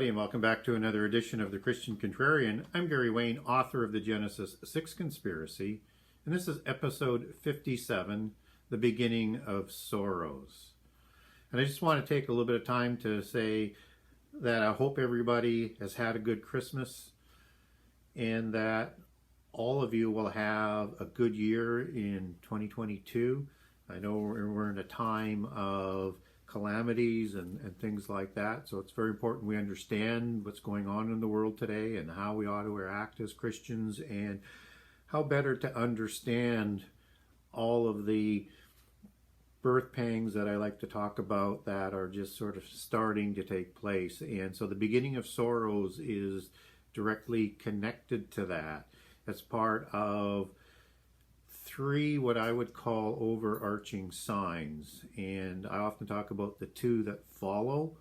everybody, and welcome back to another edition of the Christian Contrarian. I'm Gary Wayne, author of the Genesis 6 Conspiracy, and this is episode 57, The Beginning of Sorrows. And I just want to take a little bit of time to say that I hope everybody has had a good Christmas and that all of you will have a good year in 2022. I know we're in a time of calamities and things like that, so it's very important we understand what's going on in the world today and how we ought to act as Christians, and how better to understand all of the birth pangs that I like to talk about that are just sort of starting to take place. And so the beginning of sorrows is directly connected to that. It's part of three what I would call overarching signs, and I often talk about the two that follow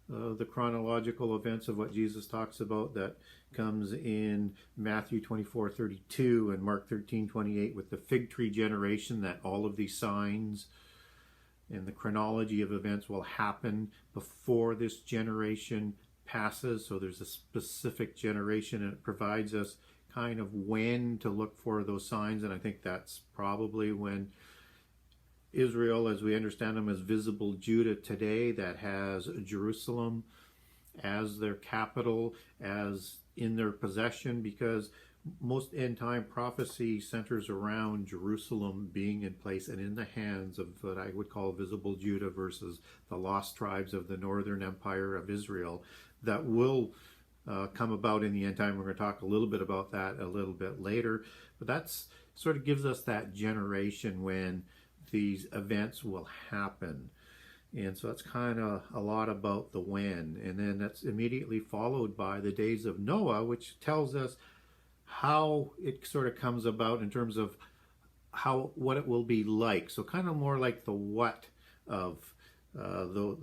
the chronological events of what Jesus talks about, that comes in Matthew 24:32 and Mark 13:28 with the fig tree generation, that all of these signs and the chronology of events will happen before this generation passes. So there's a specific generation, and it provides us kind of when to look for those signs. And I think that's probably when Israel, as we understand them as visible Judah today, that has Jerusalem as their capital, as in their possession, because most end time prophecy centers around Jerusalem being in place and in the hands of what I would call visible Judah versus the lost tribes of the northern empire of Israel that will come about in the end time. We're going to talk a little bit about that a little bit later, but that's sort of gives us that generation when these events will happen. And so that's kind of a lot about the when, and then that's immediately followed by the days of Noah, which tells us how it sort of comes about in terms of what it will be like. So kind of more like the what of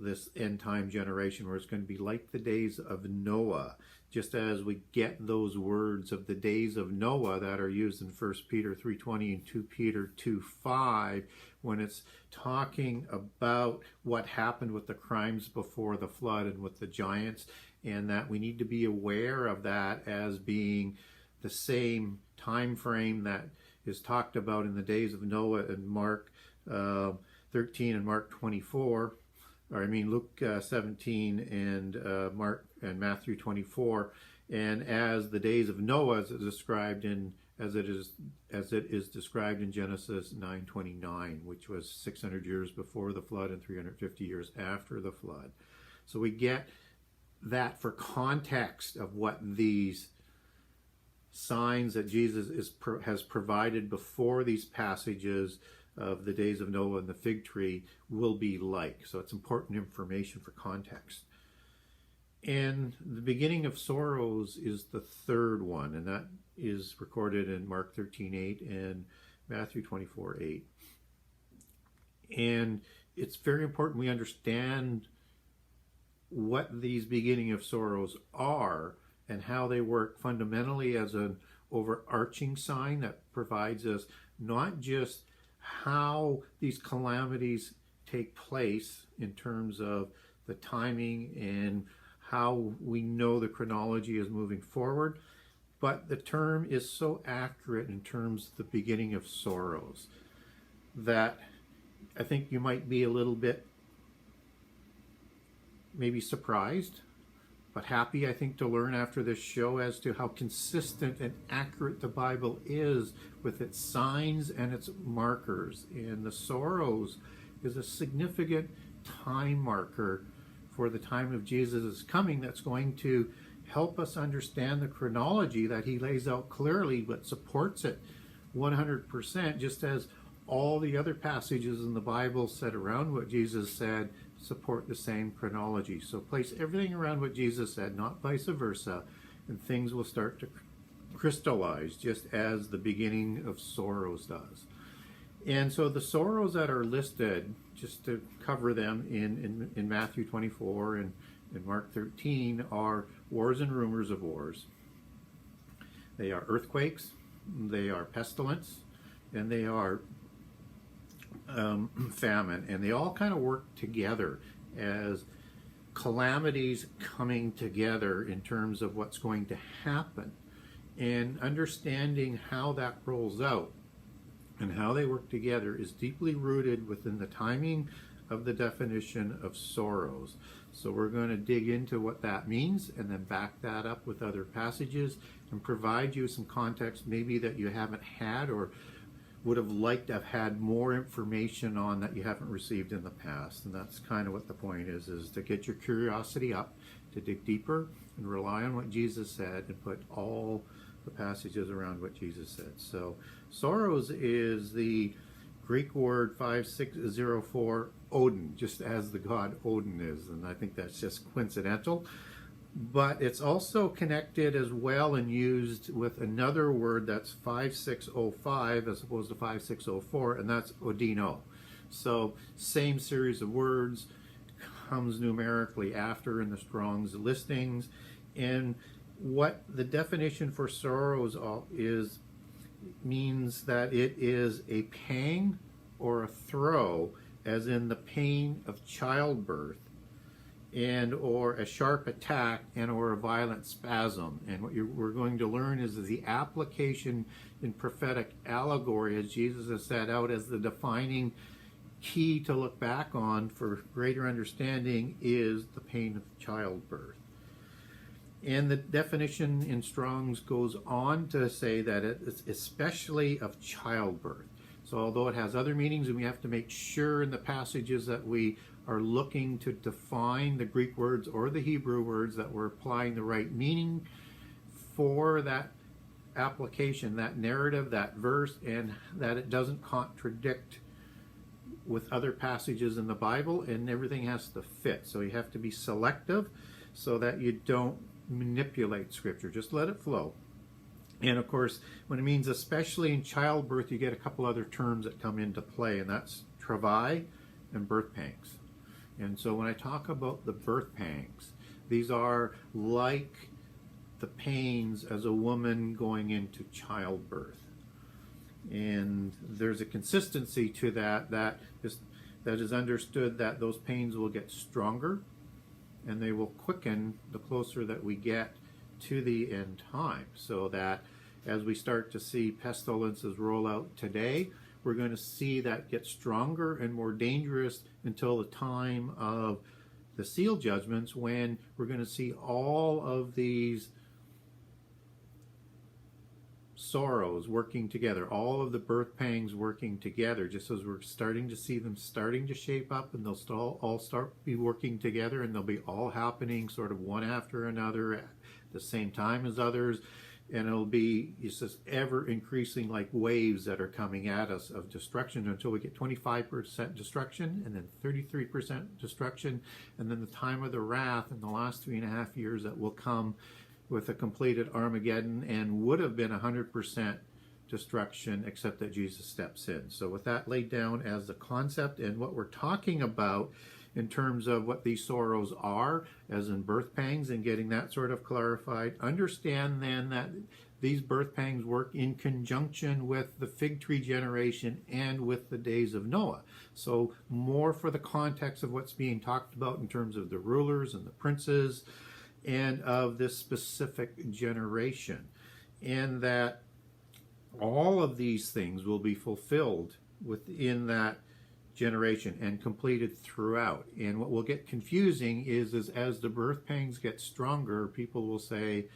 this end time generation, where it's going to be like the days of Noah, just as we get those words of the days of Noah that are used in 1 Peter 3:20 and 2 Peter 2:5, when it's talking about what happened with the crimes before the flood and with the giants, and that we need to be aware of that as being the same time frame that is talked about in the days of Noah in Mark 13 and Mark 24. Luke 17 and Mark and Matthew 24, and as the days of Noah as it is described in Genesis 9:29, which was 600 years before the flood and 350 years after the flood. So we get that for context of what these signs that Jesus has provided before these passages of the days of Noah and the fig tree will be like. So it's important information for context. And the beginning of sorrows is the third one, and that is recorded in Mark 13:8 and Matthew 24:8. And it's very important we understand what these beginning of sorrows are and how they work fundamentally as an overarching sign that provides us not just how these calamities take place in terms of the timing and how we know the chronology is moving forward, but the term is so accurate in terms of the beginning of sorrows that I think you might be a little bit maybe surprised, but happy, I think, to learn after this show as to how consistent and accurate the Bible is with its signs and its markers. And the sorrows is a significant time marker for the time of Jesus' coming that's going to help us understand the chronology that he lays out clearly, but supports it 100%, just as all the other passages in the Bible said around what Jesus said support the same chronology. So place everything around what Jesus said, not vice versa, and things will start to crystallize just as the beginning of sorrows does. And so the sorrows that are listed, just to cover them in Matthew 24 and in Mark 13, are wars and rumors of wars. They are earthquakes, they are pestilence, and they are famine, and they all kind of work together as calamities coming together in terms of what's going to happen, and understanding how that rolls out and how they work together is deeply rooted within the timing of the definition of sorrows. So we're going to dig into what that means and then back that up with other passages and provide you some context maybe that you haven't had or would have liked to have had more information on that you haven't received in the past. And that's kind of what the point is to get your curiosity up, to dig deeper and rely on what Jesus said and put all the passages around what Jesus said. So sorrows is the Greek word 5604 Odin, just as the god Odin is, and I think that's just coincidental. But it's also connected as well and used with another word that's 5605 as opposed to 5604, and that's Odino. So same series of words comes numerically after in the Strong's listings. And what the definition for sorrows is means that it is a pang or a throe, as in the pain of childbirth, and or a sharp attack and or a violent spasm. And what we're going to learn is the application in prophetic allegory, as Jesus has set out as the defining key to look back on for greater understanding, is the pain of childbirth. And the definition in Strong's goes on to say that it's especially of childbirth. So although it has other meanings, and we have to make sure in the passages that we are looking to define the Greek words or the Hebrew words, that we're applying the right meaning for that application, that narrative, that verse, and that it doesn't contradict with other passages in the Bible, and everything has to fit. So you have to be selective so that you don't manipulate Scripture. Just let it flow. And of course, when it means especially in childbirth, you get a couple other terms that come into play, and that's travail and birth pangs. And so when I talk about the birth pangs, these are like the pains as a woman going into childbirth. And there's a consistency to that is understood, that those pains will get stronger and they will quicken the closer that we get to the end time. So that as we start to see pestilences roll out today, we're going to see that get stronger and more dangerous until the time of the seal judgments, when we're going to see all of these sorrows working together, all of the birth pangs working together, just as we're starting to see them starting to shape up, and they'll all start be working together, and they'll be all happening sort of one after another at the same time as others. And it'll be, it's just ever increasing like waves that are coming at us of destruction, until we get 25% destruction, and then 33% destruction, and then the time of the wrath in the last 3.5 years that will come with a completed Armageddon, and would have been 100% destruction, except that Jesus steps in. So with that laid down as the concept and what we're talking about in terms of what these sorrows are, as in birth pangs, and getting that sort of clarified, understand then that these birth pangs work in conjunction with the fig tree generation and with the days of Noah. So more for the context of what's being talked about in terms of the rulers and the princes and of this specific generation, and that all of these things will be fulfilled within that generation and completed throughout. And what will get confusing is as the birth pangs get stronger, people will say,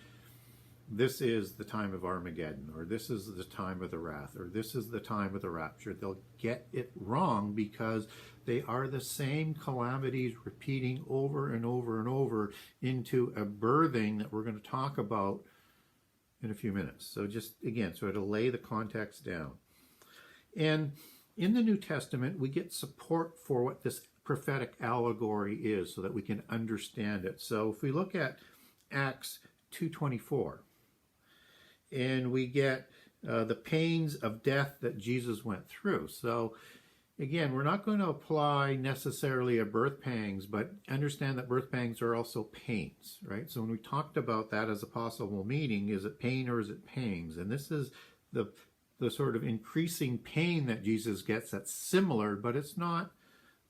this is the time of Armageddon, or this is the time of the wrath, or this is the time of the rapture. They'll get it wrong because they are the same calamities repeating over and over and over into a birthing that we're going to talk about in a few minutes. So just, again, so to lay the context down. And in the New Testament, we get support for what this prophetic allegory is so that we can understand it. So if we look at Acts 2:24, and we get the pains of death that Jesus went through. So again, we're not going to apply necessarily a birth pangs, but understand that birth pangs are also pains, right? So when we talked about that as a possible meaning, is it pain or is it pangs? And this is the sort of increasing pain that Jesus gets that's similar, but it's not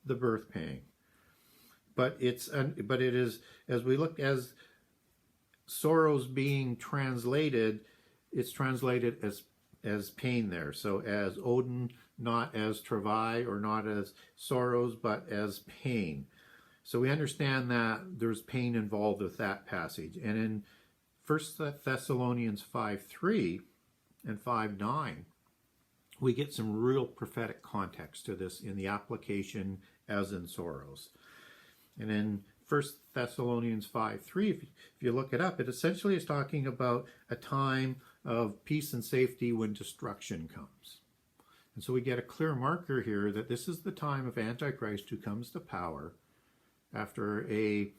the birth pang. but it is, as we look, as sorrows being translated, it's translated as pain there. So as Odin, not as travail or not as sorrows, but as pain. So we understand that there's pain involved with that passage. And in 1 Thessalonians 5:3 and 5:9, we get some real prophetic context to this in the application as in sorrows. And in 1 Thessalonians 5:3, if you look it up, it essentially is talking about a time of peace and safety when destruction comes. And so we get a clear marker here that this is the time of Antichrist who comes to power after a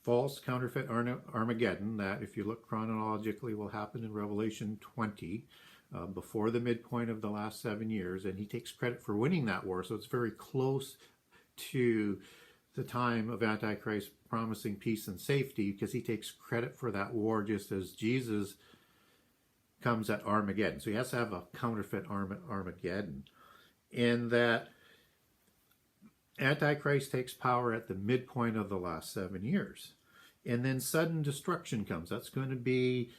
false counterfeit Armageddon that, if you look chronologically, will happen in Revelation 20, before the midpoint of the last 7 years. And he takes credit for winning that war, so it's very close to the time of Antichrist promising peace and safety, because he takes credit for that war just as Jesus comes at Armageddon. So he has to have a counterfeit Armageddon. And that Antichrist takes power at the midpoint of the last 7 years. And then sudden destruction comes. That's going to be,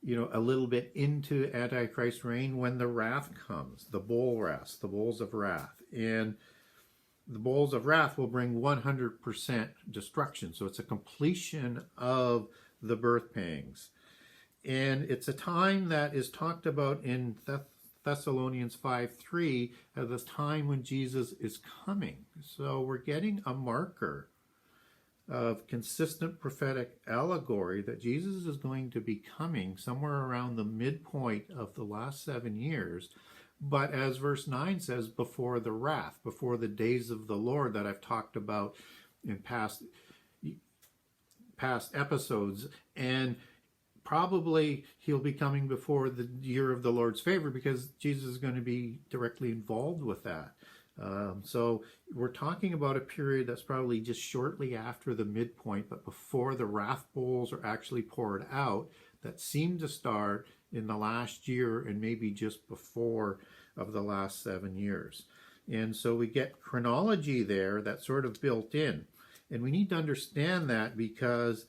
a little bit into Antichrist's reign when the wrath comes, the bowls of wrath. And the bowls of wrath will bring 100% destruction. So it's a completion of the birth pangs. And it's a time that is talked about in Thessalonians 5:3 as the time when Jesus is coming. So we're getting a marker of consistent prophetic allegory that Jesus is going to be coming somewhere around the midpoint of the last 7 years. But as verse 9 says, before the wrath, before the days of the Lord that I've talked about in past episodes. And probably he'll be coming before the year of the Lord's favor, because Jesus is going to be directly involved with that. So we're talking about a period that's probably just shortly after the midpoint, but before the wrath bowls are actually poured out, that seem to start in the last year and maybe just before of the last 7 years. And so we get chronology there that's sort of built in. And we need to understand that, because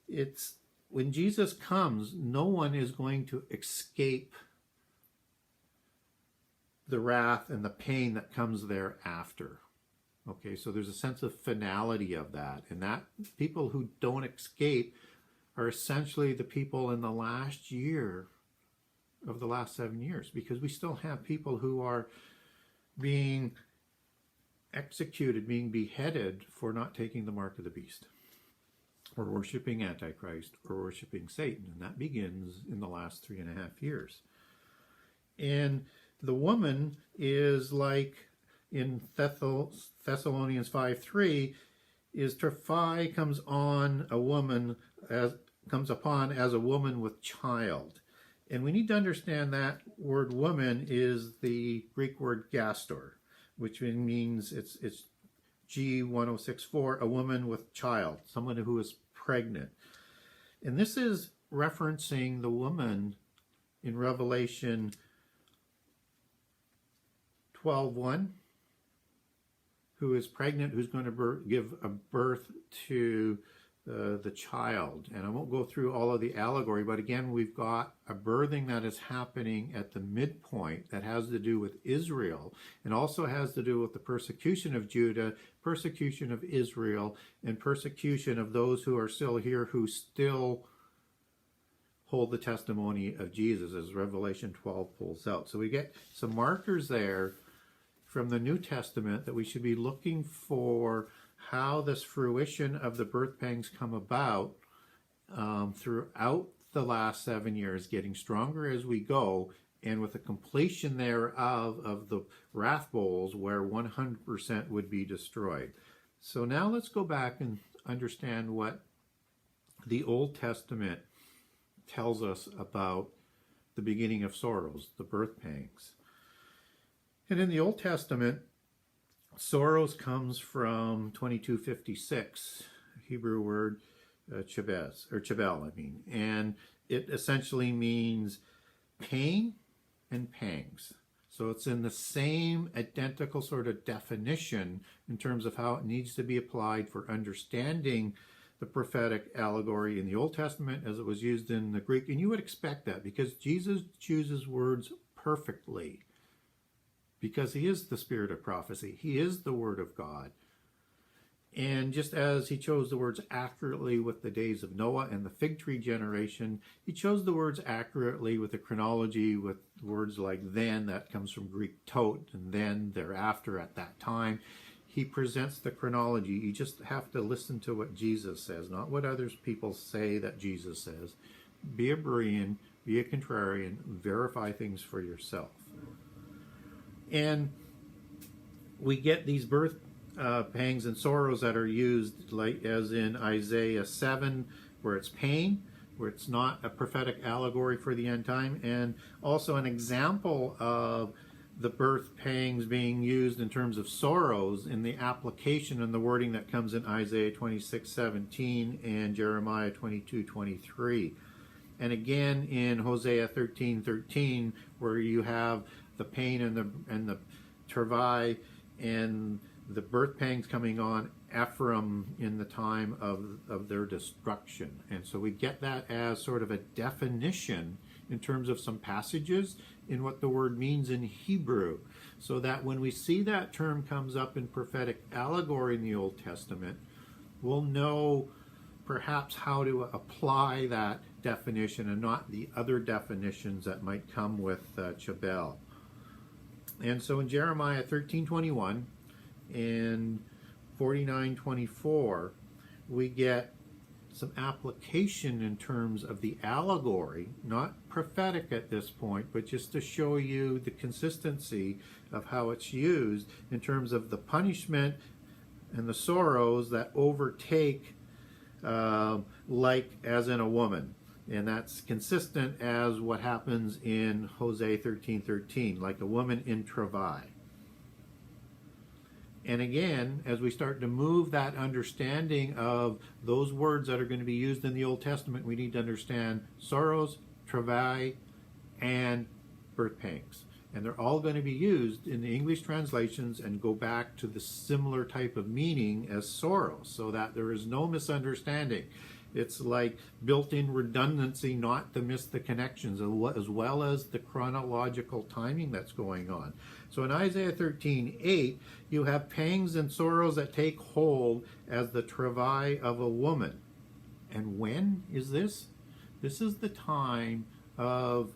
it's when Jesus comes, no one is going to escape the wrath and the pain that comes thereafter. Okay, so there's a sense of finality of that. And that people who don't escape are essentially the people in the last year of the last 7 years, because we still have people who are being executed, being beheaded for not taking the mark of the beast, or worshiping Antichrist, or worshiping Satan. And that begins in the last 3.5 years. And the woman is like in Thessalonians 5:3, is Trophi comes upon as a woman with child. And we need to understand that word woman is the Greek word gastor, which means it's G1064, a woman with child, someone who is pregnant. And this is referencing the woman in Revelation 12:1, who is pregnant, who's going to give a birth to the child. And I won't go through all of the allegory, but again, we've got a birthing that is happening at the midpoint that has to do with Israel, and also has to do with the persecution of Judah, persecution of Israel, and persecution of those who are still here, who still hold the testimony of Jesus, as Revelation 12 pulls out. So we get some markers there from the New Testament that we should be looking for how this fruition of the birth pangs come about throughout the last 7 years, getting stronger as we go, and with a completion thereof of the wrath bowls where 100% would be destroyed. So now let's go back and understand what the Old Testament tells us about the beginning of sorrows, the birth pangs. And in the Old Testament, sorrows comes from 2256, Hebrew word chebel, and it essentially means pain and pangs. So it's in the same identical sort of definition in terms of how it needs to be applied for understanding the prophetic allegory in the Old Testament as it was used in the Greek. And you would expect that because Jesus chooses words perfectly, because he is the spirit of prophecy. He is the word of God. And just as he chose the words accurately with the days of Noah and the fig tree generation, he chose the words accurately with the chronology, with words like then, that comes from Greek tot, and then, thereafter, at that time. He presents the chronology. You just have to listen to what Jesus says, not what other people say that Jesus says. Be a Berean, be a Contrarian, verify things for yourself. And we get these birth pangs and sorrows that are used, like as in Isaiah 7, where it's pain, where it's not a prophetic allegory for the end time, and also an example of the birth pangs being used in terms of sorrows in the application and the wording that comes in Isaiah 26:17 and Jeremiah 22:23. And again in Hosea 13:13, where you have the pain and the travail and the birth pangs coming on Ephraim in the time of their destruction. And so we get that as sort of a definition in terms of some passages in what the word means in Hebrew, so that when we see that term comes up in prophetic allegory in the Old Testament, we'll know perhaps how to apply that definition and not the other definitions that might come with Chabel. And so in Jeremiah 13:21 and 49:24, we get some application in terms of the allegory, not prophetic at this point, but just to show you the consistency of how it's used in terms of the punishment and the sorrows that overtake, like as in a woman. And that's consistent as what happens in Hosea 13:13, like a woman in travail. And again, as we start to move that understanding of those words that are going to be used in the Old Testament, we need to understand sorrows, travail, and birth pangs. And they're all going to be used in the English translations and go back to the similar type of meaning as sorrows, so that there is no misunderstanding. It's like built-in redundancy not to miss the connections, as well as the chronological timing that's going on. So in Isaiah 13:8, you have pangs and sorrows that take hold as the travail of a woman. And when is this? This is the time of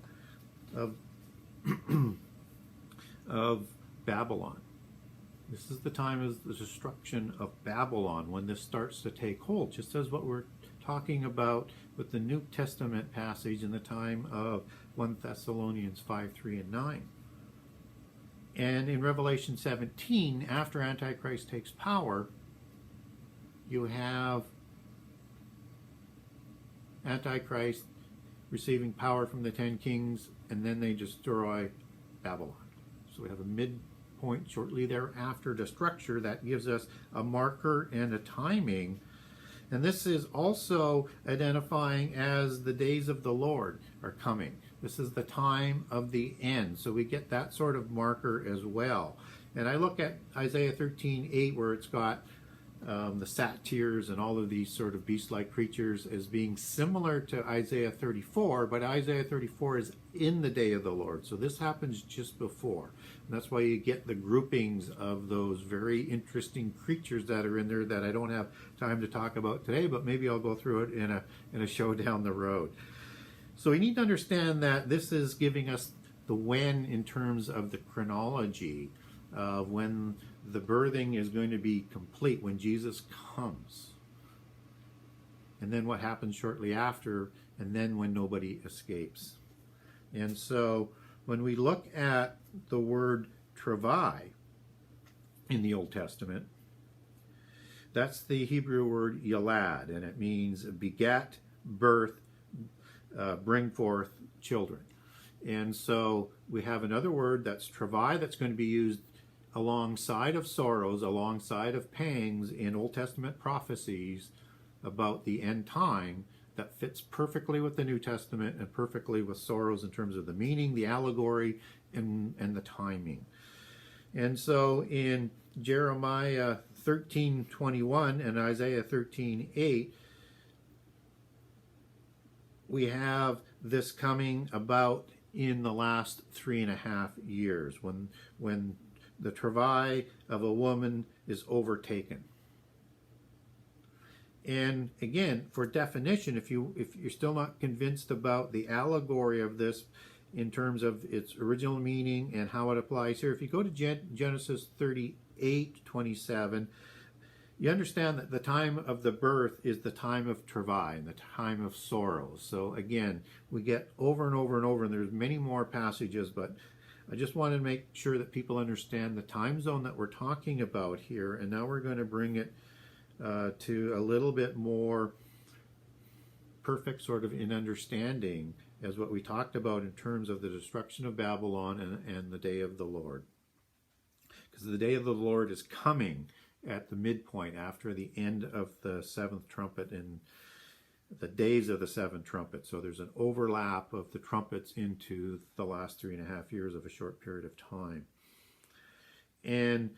Babylon. This is the time of the destruction of Babylon, when this starts to take hold, just as what we're talking about with the New Testament passage in the time of 1 Thessalonians 5:3 and 9. And in Revelation 17, after Antichrist takes power, you have Antichrist receiving power from the 10 kings, and then they destroy Babylon. So we have a midpoint shortly thereafter to structure that gives us a marker and a timing. And this is also identifying as the days of the Lord are coming. This is the time of the end. So we get that sort of marker as well. And I look at Isaiah 13:8, where it's got the satyrs and all of these sort of beast-like creatures as being similar to Isaiah 34, but Isaiah 34 is in the day of the Lord. So this happens just before. And that's why you get the groupings of those very interesting creatures that are in there that I don't have time to talk about today, but maybe I'll go through it in a show down the road. So we need to understand that this is giving us the when in terms of the chronology of when the birthing is going to be complete, when Jesus comes. And then what happens shortly after, and then when nobody escapes. And so when we look at the word travail in the Old Testament, that's the Hebrew word yalad, and it means beget, birth, bring forth children. And so we have another word that's travail that's going to be used alongside of sorrows, alongside of pangs in Old Testament prophecies about the end time, that fits perfectly with the New Testament and perfectly with sorrows in terms of the meaning, the allegory, and the timing. And so in Jeremiah 13:21 and Isaiah 13:8, we have this coming about in the last 3.5 years when the travail of a woman is overtaken. And again, for definition, if you're still not convinced about the allegory of this in terms of its original meaning and how it applies here, if you go to Genesis 38:27, you understand that the time of the birth is the time of travail and the time of sorrows. So again, we get over and over and over, and there's many more passages, but I just wanted to make sure that people understand the time zone that we're talking about here. And now we're going to bring it to a little bit more perfect sort of in understanding as what we talked about in terms of the destruction of Babylon and the day of the Lord. Because the day of the Lord is coming at the midpoint after the end of the seventh trumpet and the days of the seventh trumpet. So there's an overlap of the trumpets into the last 3.5 years of a short period of time. And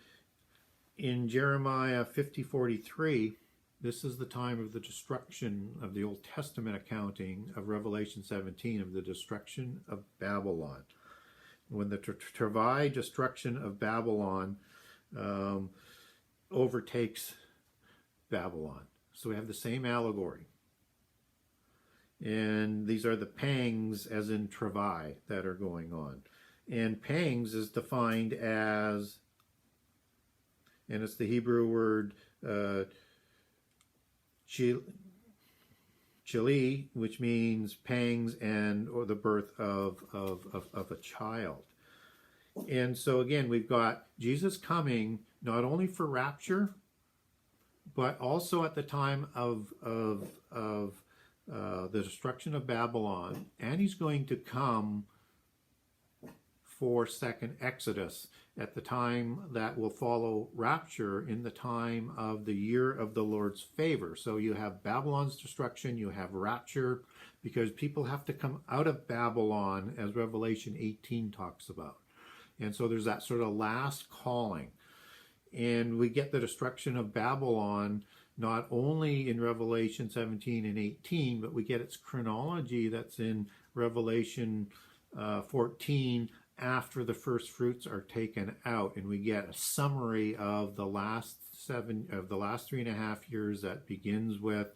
in Jeremiah 50:43, this is the time of the destruction of the Old Testament accounting of Revelation 17 of the destruction of Babylon. When the travail destruction of Babylon overtakes Babylon. So we have the same allegory. And these are the pangs, as in travail, that are going on. And pangs is defined as, and it's the Hebrew word chili, which means pangs or the birth of a child. And so again, we've got Jesus coming not only for rapture, but also at the time of the destruction of Babylon, and he's going to come for second Exodus at the time that will follow rapture in the time of the year of the Lord's favor. So you have Babylon's destruction, you have rapture, because people have to come out of Babylon, as Revelation 18 talks about. And so there's that sort of last calling. And we get the destruction of Babylon not only in Revelation 17 and 18, but we get its chronology that's in Revelation 14 after the first fruits are taken out. And we get a summary of the last 3.5 years that begins with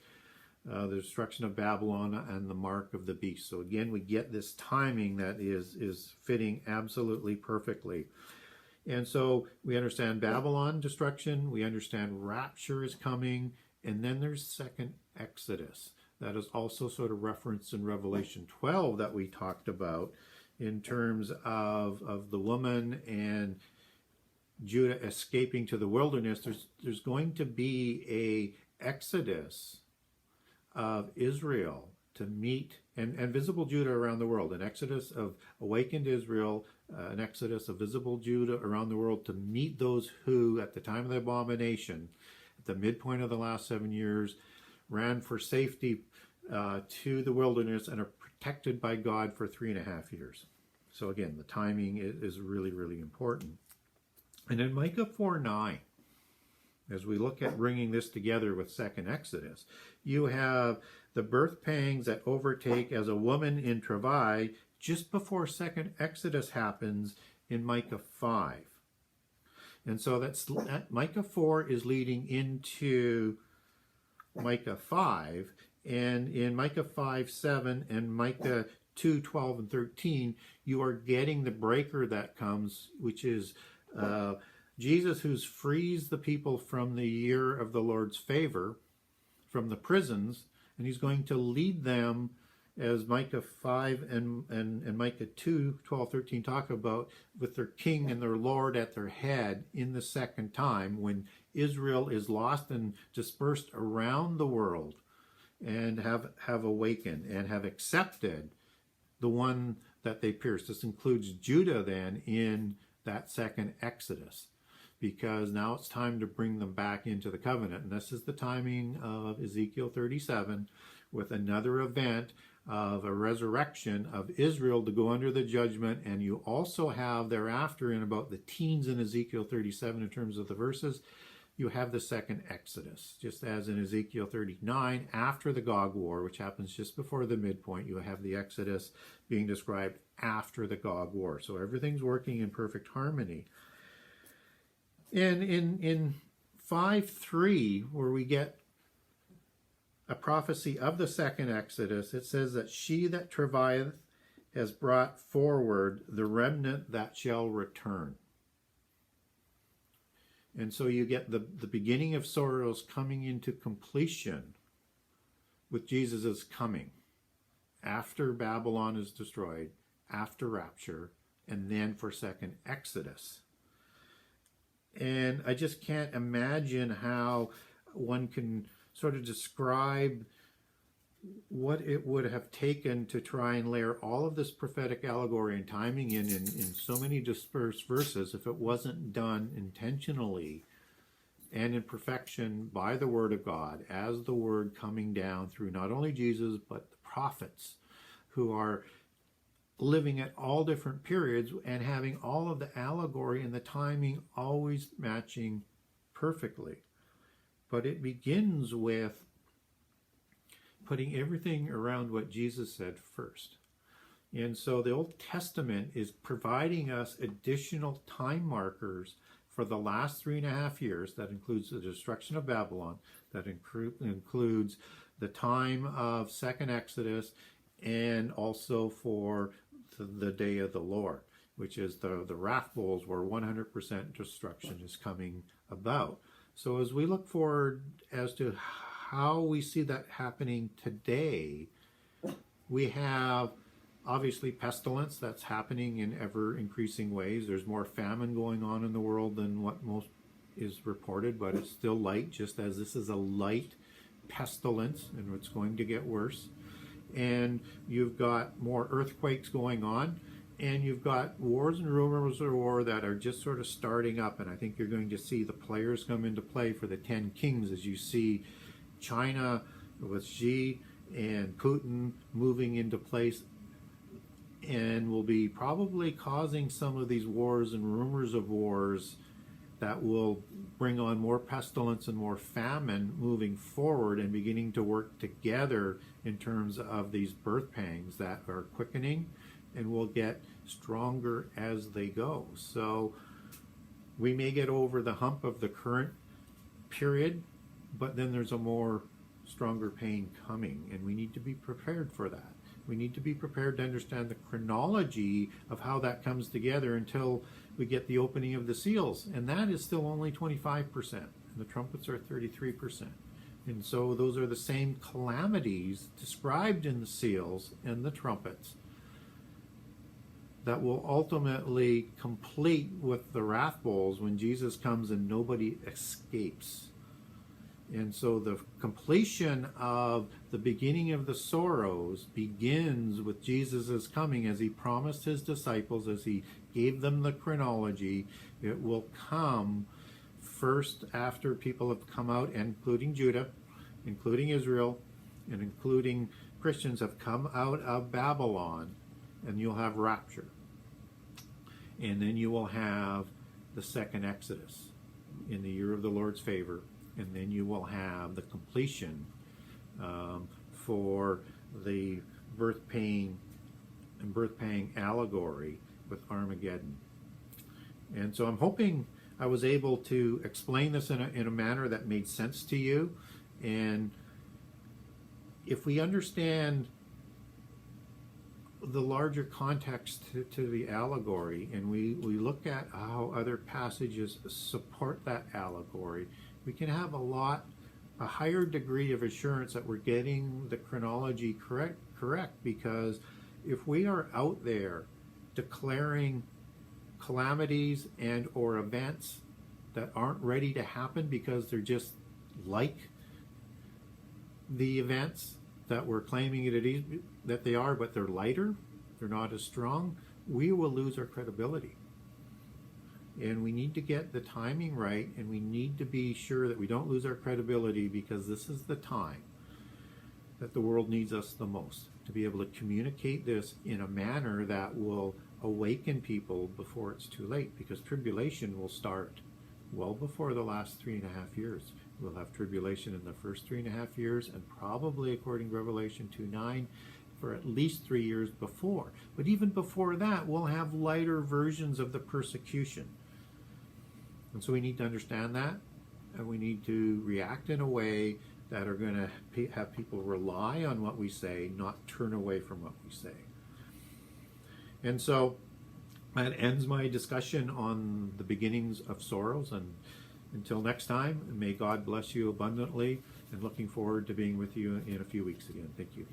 the destruction of Babylon and the mark of the beast. So again, we get this timing that is fitting absolutely perfectly. And so we understand Babylon destruction, we understand rapture is coming, and then there's second Exodus. That is also sort of referenced in Revelation 12 that we talked about in terms of the woman and Judah escaping to the wilderness. There's going to be a exodus of Israel to meet and visible Judah around the world, an exodus of awakened Israel, an exodus of visible Judah around the world to meet those who, at the time of the abomination, at the midpoint of the last 7 years, ran for safety to the wilderness and are protected by God for 3.5 years. So again, the timing is really, really important. And in Micah 4:9, as we look at bringing this together with second Exodus, you have the birth pangs that overtake as a woman in travail just before second Exodus happens in Micah 5. And so that Micah 4 is leading into Micah 5. And in Micah 5:7 and Micah 2:12 and 13, you are getting the breaker that comes, which is Jesus, who frees the people from the year of the Lord's favor, from the prisons, and he's going to lead them, as Micah 5 and Micah 2:12, 13 talk about, with their king and their Lord at their head in the second time, when Israel is lost and dispersed around the world and have awakened and have accepted the one that they pierced. This includes Judah then in that second Exodus, because now it's time to bring them back into the covenant. And this is the timing of Ezekiel 37 with another event of a resurrection of Israel to go under the judgment, and you also have thereafter in about the teens in Ezekiel 37 in terms of the verses, you have the second Exodus. Just as in Ezekiel 39, after the Gog War, which happens just before the midpoint, you have the Exodus being described after the Gog War. So everything's working in perfect harmony. And in 5:3, where we get a prophecy of the second Exodus, it says that she that travaileth has brought forward the remnant that shall return. And so you get the beginning of sorrows coming into completion with Jesus' coming after Babylon is destroyed, after rapture, and then for second Exodus. And I just can't imagine how one can sort of describe what it would have taken to try and layer all of this prophetic allegory and timing in so many dispersed verses if it wasn't done intentionally and in perfection by the Word of God, as the Word coming down through not only Jesus but the prophets, who are living at all different periods and having all of the allegory and the timing always matching perfectly. But it begins with putting everything around what Jesus said first. And so the Old Testament is providing us additional time markers for the last 3.5 years. That includes the destruction of Babylon, that includes the time of second Exodus, and also for the day of the Lord, which is the wrath bowls where 100% destruction is coming about. So as we look forward as to how we see that happening today, we have obviously pestilence that's happening in ever increasing ways. There's more famine going on in the world than what most is reported, but it's still light, just as this is a light pestilence and it's going to get worse. And you've got more earthquakes going on, and you've got wars and rumors of war that are just sort of starting up. And I think you're going to see the players come into play for the 10 kings as you see China with Xi and Putin moving into place, and will be probably causing some of these wars and rumors of wars that will bring on more pestilence and more famine moving forward, and beginning to work together in terms of these birth pangs that are quickening and will get stronger as they go. So we may get over the hump of the current period, but then there's a more stronger pain coming, and we need to be prepared for that. We need to be prepared to understand the chronology of how that comes together until we get the opening of the seals, and that is still only 25%, and the trumpets are 33%. And so those are the same calamities described in the seals and the trumpets that will ultimately complete with the wrath bowls when Jesus comes and nobody escapes. And so the completion of the beginning of the sorrows begins with Jesus' coming, as he promised his disciples, as he gave them the chronology. It will come first after people have come out, including Judah, including Israel, and including Christians have come out of Babylon, and you'll have rapture. And then you will have the second Exodus in the year of the Lord's favor. And then you will have the completion for the birth pain and birth pang allegory with Armageddon. And so I'm hoping I was able to explain this in a manner that made sense to you. And if we understand the larger context to the allegory, and we look at how other passages support that allegory, we can have a higher degree of assurance that we're getting the chronology correct, because if we are out there declaring calamities and or events that aren't ready to happen because they're just like the events that we're claiming that they are, but they're lighter, they're not as strong, we will lose our credibility. And we need to get the timing right, and we need to be sure that we don't lose our credibility, because this is the time that the world needs us the most. to be able to communicate this in a manner that will awaken people before it's too late, because tribulation will start well before the last 3.5 years. We'll have tribulation in the first 3.5 years, and probably, according to Revelation 2:9, for at least 3 years before. But even before that, we'll have lighter versions of the persecution. And so we need to understand that, and we need to react in a way that are going to have people rely on what we say, not turn away from what we say. And so that ends my discussion on the beginnings of sorrows. And until next time, may God bless you abundantly, and looking forward to being with you in a few weeks again. Thank you.